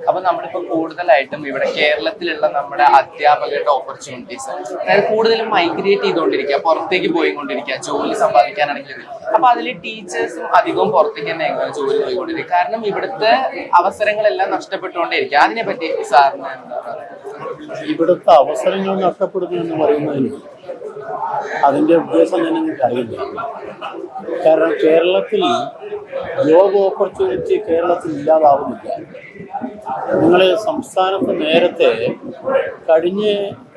അപ്പൊ നമ്മളിപ്പോ കൂടുതലായിട്ടും ഇവിടെ കേരളത്തിലുള്ള നമ്മുടെ അധ്യാപകരുടെ ഓപ്പർച്യൂണിറ്റീസ്, അതായത് കൂടുതലും മൈഗ്രേറ്റ് ചെയ്തുകൊണ്ടിരിക്കുക, പുറത്തേക്ക് പോയിക്കൊണ്ടിരിക്കുക, ജോലി സമ്പാദിക്കാനാണെങ്കിലും. അപ്പൊ അതിൽ ടീച്ചേഴ്സും അധികവും പുറത്തേക്ക് തന്നെ ജോലി പോയിക്കൊണ്ടിരിക്കുക. കാരണം ഇവിടുത്തെ അവസരങ്ങളെല്ലാം നഷ്ടപ്പെട്ടുകൊണ്ടേയിരിക്കുക. അതിനെ പറ്റി സാറിന് എന്താ? ഇവിടുത്തെ അവസരങ്ങൾ നഷ്ടപ്പെടുന്നു എന്ന് പറയുന്നതിന് അതിൻ്റെ ഉദ്ദേശം തന്നെ നിങ്ങൾക്ക് അറിയില്ല. കാരണം കേരളത്തിൽ ജോബ് ഓപ്പർച്യൂണിറ്റി കേരളത്തിൽ ഇല്ലാതാവുന്നില്ല. നിങ്ങൾ സംസ്ഥാനത്ത് നേരത്തെ കഴിഞ്ഞ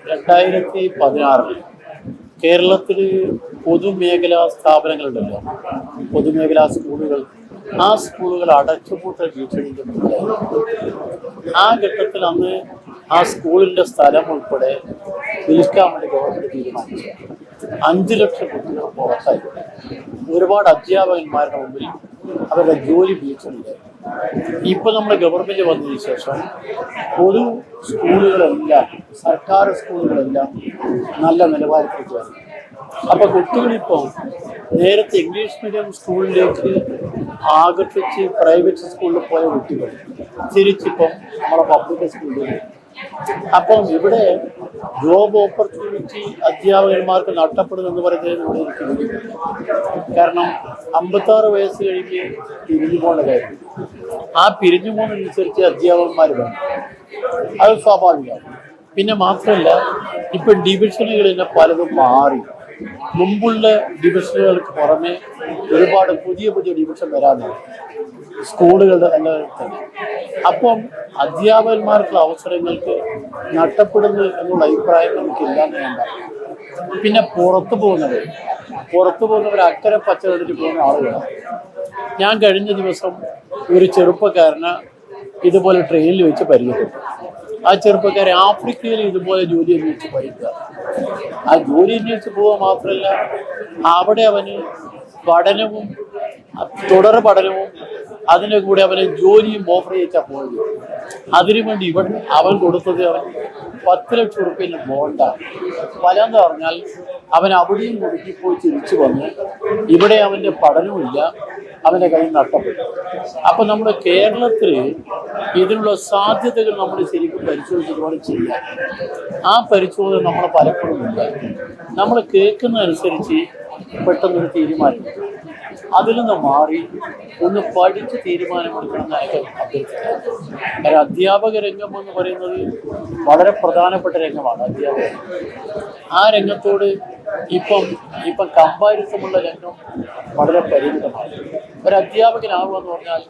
2016 കേരളത്തിൽ പൊതുമേഖലാ സ്ഥാപനങ്ങളുണ്ടല്ലോ, പൊതുമേഖലാ സ്കൂളുകൾ, ആ സ്കൂളുകൾ അടച്ചുപൂട്ടൽ ഭീഷണിയിലുണ്ടായിരുന്നു. ആ ഘട്ടത്തിൽ അന്ന് ആ സ്കൂളിൻ്റെ സ്ഥലം ഉൾപ്പെടെ വിൽക്കാൻ വേണ്ടി ഗവൺമെൻറ് തീരുമാനിച്ചു. 5 ലക്ഷം കുട്ടികൾ പുറത്തായി. ഒരുപാട് അധ്യാപകന്മാരുടെ മുമ്പിൽ അവരുടെ ജോലി ഭീഷണിയായി. ഇപ്പം നമ്മുടെ ഗവൺമെൻറ് വന്നതിന് ശേഷം പൊതു സ്കൂളുകളെല്ലാം, സർക്കാർ സ്കൂളുകളെല്ലാം നല്ല നിലവാരത്തിലേക്ക് വന്നു. അപ്പോൾ കുട്ടികളിപ്പോൾ നേരത്തെ ഇംഗ്ലീഷ് മീഡിയം സ്കൂളിലേക്ക് ആകർഷിച്ച് പ്രൈവറ്റ് സ്കൂളിൽ പോയ കുട്ടികൾ തിരിച്ചിപ്പം നമ്മളെ പബ്ലിക് സ്കൂളിൽ. അപ്പം ഇവിടെ ജോബ് ഓപ്പർച്യൂണിറ്റി അധ്യാപകന്മാർക്ക് നഷ്ടപ്പെടുന്നെന്ന് പറയുന്നത് ഇവിടെ എനിക്ക്. കാരണം 56 വയസ്സ് കഴിഞ്ഞ് പിരിഞ്ഞു പോകേണ്ട കാര്യം. ആ പിരിഞ്ഞു പോകുന്നതനുസരിച്ച് അധ്യാപകന്മാർ വേണം, അത് സ്വാഭാവികമാണ്. പിന്നെ മാത്രമല്ല, ഇപ്പം ഡിവിഷനുകളിൽ പലതും മാറി. മുമ്പുള്ള ഡിവിഷനുകൾക്ക് പുറമെ ഒരുപാട് പുതിയ ഡിവിഷൻ വരാനുണ്ട് സ്കൂളുകളുടെ തന്നെ. അപ്പം അധ്യാപകന്മാർക്കുള്ള അവസരങ്ങൾക്ക് നഷ്ടപ്പെടുന്നു എന്നുള്ള അഭിപ്രായം നമുക്കില്ല എന്ന് വേണ്ട. പിന്നെ പുറത്തു പോകുന്നവർ അക്കരെ പച്ചവെളിച്ച് പോകുന്ന ആളുകളാണ്. ഞാൻ കഴിഞ്ഞ ദിവസം ഒരു ചെറുപ്പക്കാരനെ ഇതുപോലെ ട്രെയിനിൽ വെച്ച് പരിചയപ്പെട്ടു. ആ ചെറുപ്പക്കാരെ ആഫ്രിക്കയിൽ ഇതുപോലെ ജോലി അന്വേഷിച്ച് പോയിക്കുക. ആ ജോലി അന്വേഷിച്ച് പോവുക മാത്രമല്ല, അവിടെ അവന് പഠനവും തുടർ പഠനവും അതിൻ്റെ കൂടെ അവന് ജോലിയും ഓഫർ ചെയ്യിച്ചാൽ പോയത്. അതിനുവേണ്ടി അവൻ കൊടുത്തത് അവൻ 10 ലക്ഷം റുപ്യയിൽ പോകണ്ട. ഫലം പറഞ്ഞാൽ അവൻ അവിടെയും കൊടുക്കിപ്പോയി തിരിച്ചു വന്ന് ഇവിടെ അവൻ്റെ പഠനവുമില്ല, അവൻ്റെ കയ്യിൽ നഷ്ടപ്പെട്ടു. അപ്പം നമ്മുടെ കേരളത്തിൽ ഇതിനുള്ള സാധ്യതകൾ നമ്മൾ ശരിക്കും പരിശോധിച്ചുകൊണ്ട് ചെയ്യാം. ആ പരിശോധന നമ്മൾ പലപ്പോഴും ഇല്ല. നമ്മൾ കേൾക്കുന്നതനുസരിച്ച് പെട്ടെന്നൊരു തീരുമാനം, അതിൽ നിന്ന് മാറി ഒന്ന് പഠിച്ച് തീരുമാനമെടുക്കണമെന്നായിട്ട് അഭ്യർത്ഥിക്കുന്നത്. കാരണം അധ്യാപക രംഗം എന്ന് പറയുന്നത് വളരെ പ്രധാനപ്പെട്ട രംഗമാണ്. അധ്യാപകർ ആ രംഗത്തോട് ഇപ്പം കമ്പാരിസമുള്ള രംഗം വളരെ പരിമിതമാണ്. ഒരു അധ്യാപകനാവുക പറഞ്ഞാൽ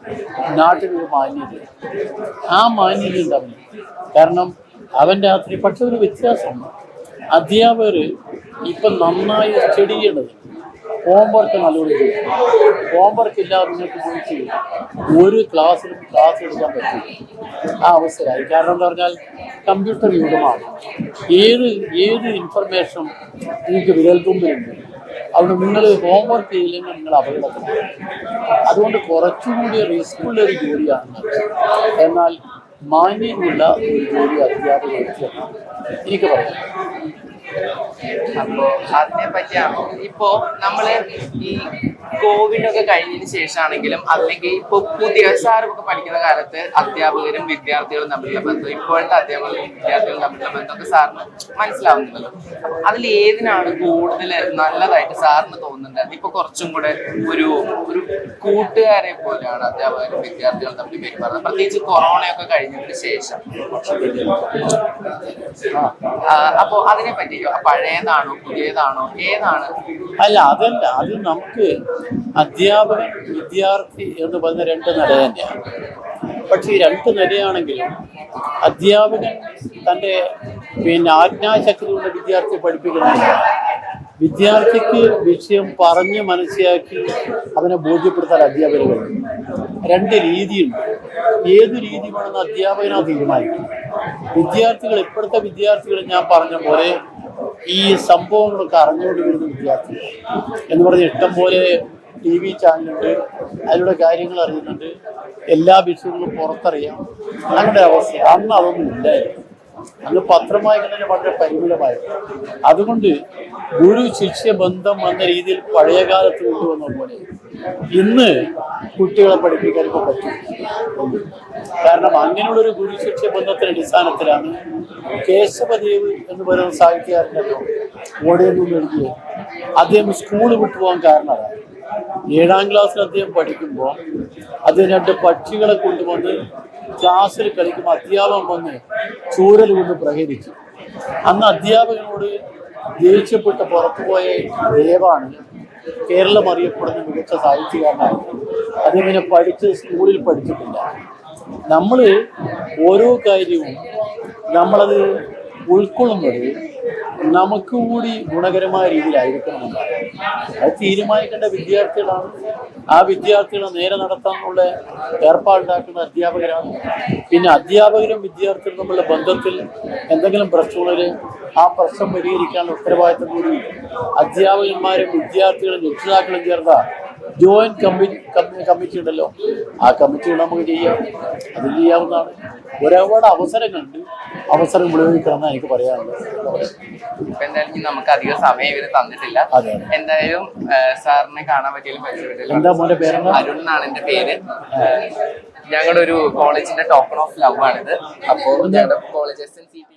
നാട്ടിലൊരു മാന്യത, ആ മാന്യത ഉണ്ടാവില്ല. കാരണം അവൻ്റെ അത്ര. പക്ഷെ ഒരു വ്യത്യാസമുണ്ട്. അധ്യാപകർ ഇപ്പം നന്നായി സ്റ്റഡി ചെയ്യേണ്ടത്, ഹോംവർക്ക് നല്ലോണം ചെയ്യും. ഹോംവർക്ക് ഇല്ലാതെ നിങ്ങൾക്ക് പോയിട്ട് ഒരു ക്ലാസ് എടുക്കാൻ പറ്റില്ല. ആ അവസരമായി. കാരണം എന്താ പറഞ്ഞാൽ കമ്പ്യൂട്ടർ യുഗമാണ്. ഏത് ഇൻഫർമേഷനും നിങ്ങൾക്ക് വിരൽത്തുമ്പിലുണ്ട്. അതുകൊണ്ട് നിങ്ങൾ ഹോംവർക്ക് ചെയ്യില്ലെങ്കിൽ നിങ്ങൾ അപകടത്തിലാണ്. അതുകൊണ്ട് കുറച്ചുകൂടി റിസ്ക്കുള്ളൊരു ജോലിയാണ്. എന്നാൽ മാന്യമുള്ള ഒരു ജോലി അധ്യാപകർക്ക് എനിക്ക് പറയാം. അപ്പോ അതിനെ പറ്റിയാണോ ഇപ്പോ നമ്മള് ഈ കോവിഡ് ഒക്കെ കഴിഞ്ഞതിന് ശേഷമാണെങ്കിലും, അല്ലെങ്കിൽ ഇപ്പൊ പുതിയ സാറൊക്കെ പഠിക്കുന്ന കാലത്ത് അധ്യാപകരും വിദ്യാർത്ഥികളും തമ്മിലുള്ള ബന്ധം, ഇപ്പോഴത്തെ അധ്യാപകരും വിദ്യാർത്ഥികളും തമ്മിലുള്ള ബന്ധമൊക്കെ സാറിന് മനസ്സിലാവുന്നുണ്ടല്ലോ. അപ്പൊ അതിൽ ഏതിനാണ് കൂടുതൽ നല്ലതായിട്ട് സാറിന് തോന്നുന്നത്? ഇപ്പൊ കുറച്ചും കൂടെ ഒരു കൂട്ടുകാരെ പോലെയാണ് അധ്യാപകരും വിദ്യാർത്ഥികളും തമ്മിൽ പെരുമാറുന്നത്, പ്രത്യേകിച്ച് കൊറോണയൊക്കെ കഴിഞ്ഞതിന് ശേഷം. അപ്പോ അതിനെ പറ്റി പഴയതാണോ പുതിയതാണോ ഏതാണ്? അല്ല, അതല്ല. അത് നമുക്ക് അധ്യാപകൻ വിദ്യാർത്ഥി എന്ന് പറയുന്ന 2 നില തന്നെയാണ്. പക്ഷേ ഈ 2 നിലയാണെങ്കിലും അധ്യാപകൻ തൻ്റെ ആജ്ഞാശക്തി കൊണ്ട് വിദ്യാർത്ഥിയെ പഠിപ്പിക്കണമെന്നില്ല. വിദ്യാർത്ഥിക്ക് വിഷയം പറഞ്ഞ് മനസ്സിലാക്കി അവനെ ബോധ്യപ്പെടുത്താൻ അധ്യാപകർ 2 രീതിയുണ്ട്. ഏത് രീതി വേണമെന്ന് അധ്യാപകനാ തീരുമാനിക്കും. വിദ്യാർത്ഥികൾ, ഇപ്പോഴത്തെ വിദ്യാർത്ഥികൾ ഞാൻ പറഞ്ഞ പോലെ ഈ സംഭവങ്ങളൊക്കെ അറിഞ്ഞുകൊണ്ട് വരുന്ന വിദ്യാർത്ഥികൾ എന്ന് പറഞ്ഞ് ഇഷ്ടംപോലെ TV ചാനലുണ്ട്, അതിലൂടെ കാര്യങ്ങൾ അറിയുന്നുണ്ട്, എല്ലാ വിഷയങ്ങളും പുറത്തറിയാം. അങ്ങനെ അവസ്ഥ. അന്ന് അതൊന്നും ഇല്ലായിരുന്നു. അന്ന് പത്രം വായിക്കുന്നതിന് വളരെ പരിമിതമായിരുന്നു. അതുകൊണ്ട് ഗുരു ശിഷ്യ ബന്ധം എന്ന രീതിയിൽ പഴയ കാലത്ത് കൊണ്ടുവന്ന പോലെ ഇന്ന് കുട്ടികളെ പഠിപ്പിക്കാൻ ഇപ്പോൾ പറ്റും. കാരണം അങ്ങനെയുള്ളൊരു ഗുരു ശിഷ്യ ബന്ധത്തിന്റെ അടിസ്ഥാനത്തിലാണ് കേശവദേവ് എന്ന് പറയുന്ന സാഹിത്യകാരനല്ലോ ഓടയിൽ നിന്ന് എഴുതിയത്. അദ്ദേഹം സ്കൂള് വിട്ടുപോകാൻ കാരണമാണ് 7ാം ക്ലാസ്സിൽ അദ്ദേഹം പഠിക്കുമ്പോൾ അദ്ദേഹം 2 പക്ഷികളെ കൊണ്ടുവന്ന് ക്ലാസ്സിൽ കളിക്കുമ്പോൾ അധ്യാപകൻ വന്ന് ചൂരൽ കൊണ്ട് പ്രഹരിച്ചു. അന്ന് അധ്യാപകനോട് ദേഷ്യപ്പെട്ട് പുറത്തുപോയ ദേവാണ് കേരളം അറിയപ്പെടുന്ന മികച്ച സാഹിത്യകാരനാണ്. അതിങ്ങനെ പഠിച്ച് സ്കൂളിൽ പഠിച്ചിട്ടില്ല. നമ്മൾ ഓരോ കാര്യവും നമ്മളത് ഉൾക്കൊള്ളുന്നത് നമുക്ക് കൂടി ഗുണകരമായ രീതിയിലായിരിക്കണമെന്നാണ്. അത് തീരുമാനിക്കേണ്ട വിദ്യാർത്ഥികളാണ്. ആ വിദ്യാർത്ഥികളെ നേരെ നടത്താനുള്ള ഏർപ്പാടുണ്ടാക്കുന്ന അധ്യാപകരാണ്. പിന്നെ അധ്യാപകരും വിദ്യാർത്ഥികളും തമ്മിലുള്ള ബന്ധത്തിൽ എന്തെങ്കിലും പ്രശ്നങ്ങളിൽ ആ പ്രശ്നം പരിഹരിക്കാനുള്ള ഉത്തരവാദിത്തം കൂടി അധ്യാപകന്മാരും വിദ്യാർത്ഥികളും രക്ഷിതാക്കളും ചേർന്ന ജോയിന്റ് കമ്മിറ്റി ഉണ്ടല്ലോ, ആ കമ്മിറ്റികൾ നമുക്ക് ചെയ്യാം. അത് ചെയ്യാവുന്നതാണ്. ഒരുപാട് അവസരങ്ങളുണ്ട്, അവസരം വിളിക്കണം എനിക്ക് പറയാനുള്ളത്. എന്തായാലും നമുക്ക് അധികം സമയം ഇവര് തന്നിട്ടില്ല. എന്തായാലും സാറിനെ കാണാൻ പറ്റിയാലും എന്താ മോന്റെ പേര്? അരുൺ എന്നാണ് എന്റെ പേര്. ഞങ്ങളുടെ ഒരു കോളേജിന്റെ ടോക്കൺ ഓഫ് ലവ് ആണിത്. അപ്പോൾ ഞങ്ങളുടെ കോളേജ് SNCT